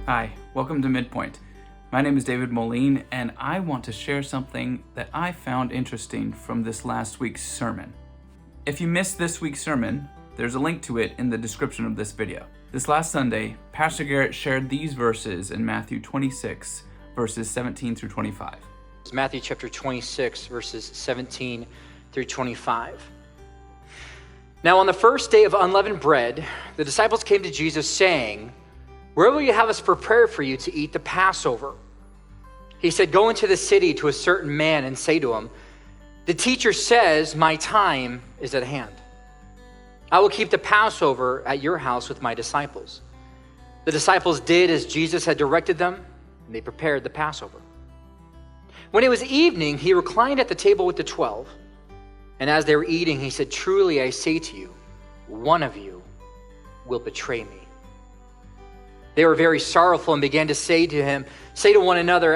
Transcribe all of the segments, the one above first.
Hi, welcome to Midpointe. My name is David Moline, and I want to share something that I found interesting from this last week's sermon. If you missed this week's sermon, there's a link to it in the description of this video. This last Sunday, Pastor Garrett shared these verses in Matthew 26, verses 17 through 25. It's Matthew chapter 26, verses 17 through 25. Now on the first day of unleavened bread, the disciples came to Jesus saying, "Where will you have us prepare for you to eat the Passover?" He said, "Go into the city to a certain man and say to him, 'The teacher says, my time is at hand. I will keep the Passover at your house with my disciples.' The disciples did as Jesus had directed them, and they prepared the Passover. When it was evening, he reclined at the table with the 12. And as they were eating, he said, 'Truly I say to you, one of you will betray me.' They were very sorrowful and began to say to one another,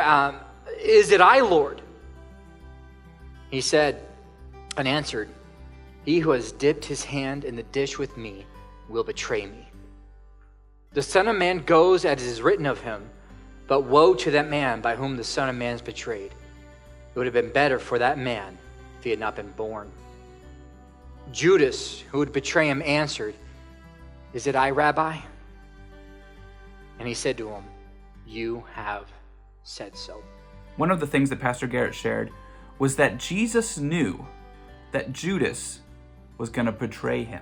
'Is it I, Lord?' He said and answered, 'He who has dipped his hand in the dish with me will betray me. The Son of Man goes as is written of him, but woe to that man by whom the Son of Man is betrayed. It would have been better for that man if he had not been born.' Judas, who would betray him, answered, 'Is it I, Rabbi?' And he said to him, 'You have said so.'" One of the things that Pastor Garrett shared was that Jesus knew that Judas was going to betray him.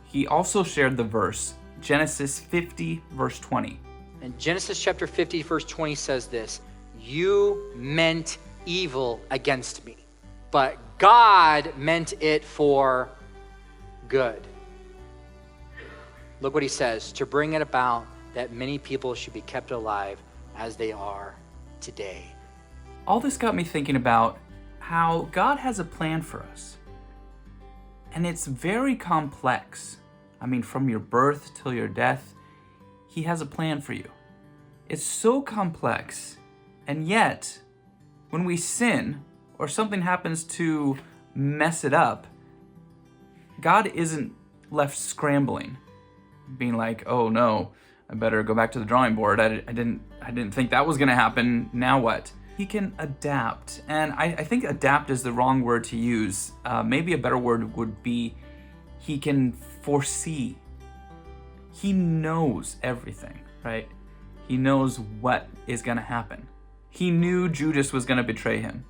He also shared the verse, Genesis 50, verse 20. And Genesis chapter 50, verse 20 says this, "You meant evil against me, but God meant it for good." Look what he says, "To bring it about that many people should be kept alive as they are today." All this got me thinking about how God has a plan for us. And it's very complex. I mean, from your birth till your death, he has a plan for you. It's so complex. And yet, when we sin or something happens to mess it up, God isn't left scrambling, being like, "Oh no, I better go back to the drawing board. I didn't think that was gonna happen. Now what?" He can adapt. And I think adapt is the wrong word to use. Maybe a better word would be he can foresee. He knows everything, right? He knows what is gonna happen. He knew Judas was gonna betray him.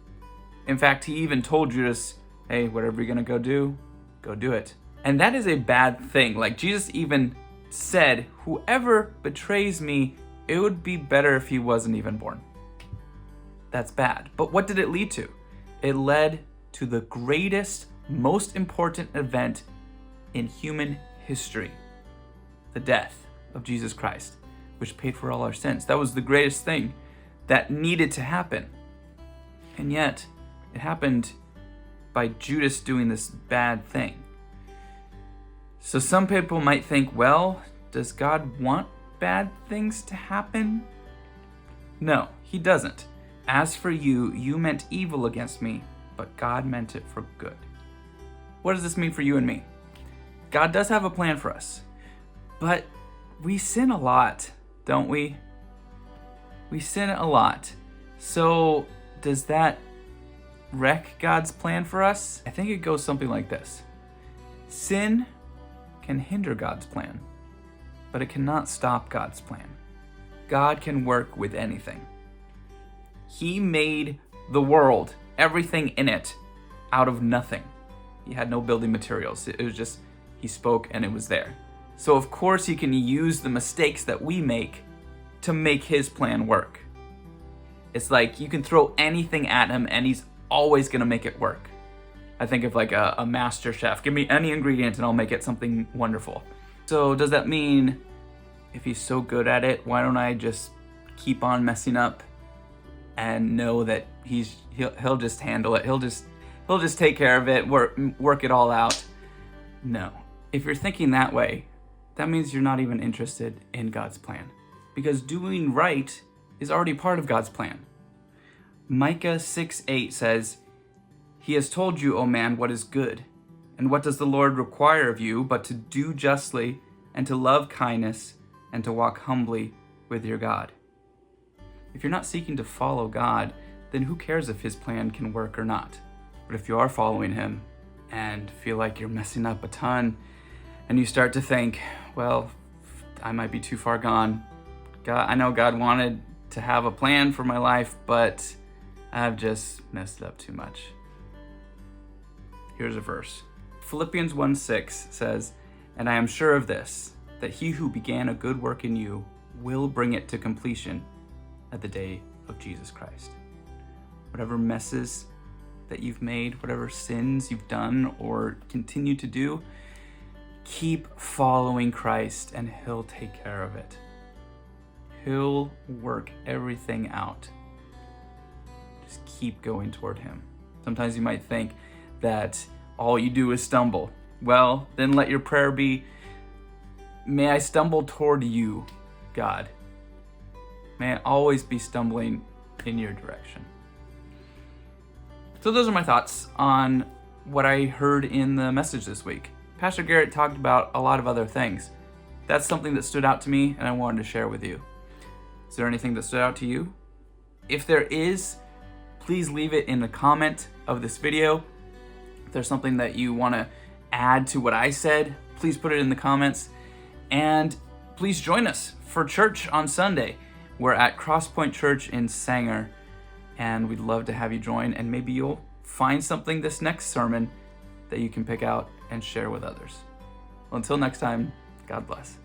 In fact, he even told Judas, "Hey, whatever you're gonna go do it." And that is a bad thing. Like Jesus even said, "Whoever betrays me, it would be better if he wasn't even born." That's bad. But what did it lead to? It led to the greatest, most important event in human history, the death of Jesus Christ, which paid for all our sins. That was the greatest thing that needed to happen. And yet, it happened by Judas doing this bad thing. So some people might think, well, does God want bad things to happen? No, he doesn't. "As for you, you meant evil against me, but God meant it for good." What does this mean for you and me? God does have a plan for us, but we sin a lot, don't we? We sin a lot. So does that wreck God's plan for us? I think it goes something like this. Sin can hinder God's plan, but it cannot stop God's plan. God can work with anything. He made the world, everything in it, out of nothing. He had no building materials. It was just, he spoke and it was there. So of course he can use the mistakes that we make to make his plan work. It's like you can throw anything at him and he's always gonna make it work. I think of like a master chef. Give me any ingredient and I'll make it something wonderful. So does that mean if he's so good at it, why don't I just keep on messing up and know that he'll just handle it. He'll just take care of it, work it all out? No. If you're thinking that way, that means you're not even interested in God's plan, because doing right is already part of God's plan. Micah 6:8 says, "He has told you, O man, what is good. And what does the Lord require of you but to do justly and to love kindness and to walk humbly with your God. If you're not seeking to follow God, then who cares if his plan can work or not? But if you are following him and feel like you're messing up a ton, and you start to think, well, I might be too far gone. God, I know God wanted to have a plan for my life, but I've just messed up too much. Here's a verse. Philippians 1:6 says, "And I am sure of this, that he who began a good work in you will bring it to completion at the day of Jesus Christ." Whatever messes that you've made, whatever sins you've done or continue to do, keep following Christ and he'll take care of it. He'll work everything out. Just keep going toward him. Sometimes you might think that all you do is stumble. Well, then let your prayer be, may I stumble toward you, God. May I always be stumbling in your direction. So those are my thoughts on what I heard in the message this week. Pastor Garrett talked about a lot of other things. That's something that stood out to me and I wanted to share with you. Is there anything that stood out to you? If there is, please leave it in the comment of this video. If there's something that you want to add to what I said, please put it in the comments. And please join us for church on Sunday. We're at Crosspoint Church in Sanger, and we'd love to have you join, and maybe you'll find something this next sermon that you can pick out and share with others. Well, until next time, God bless.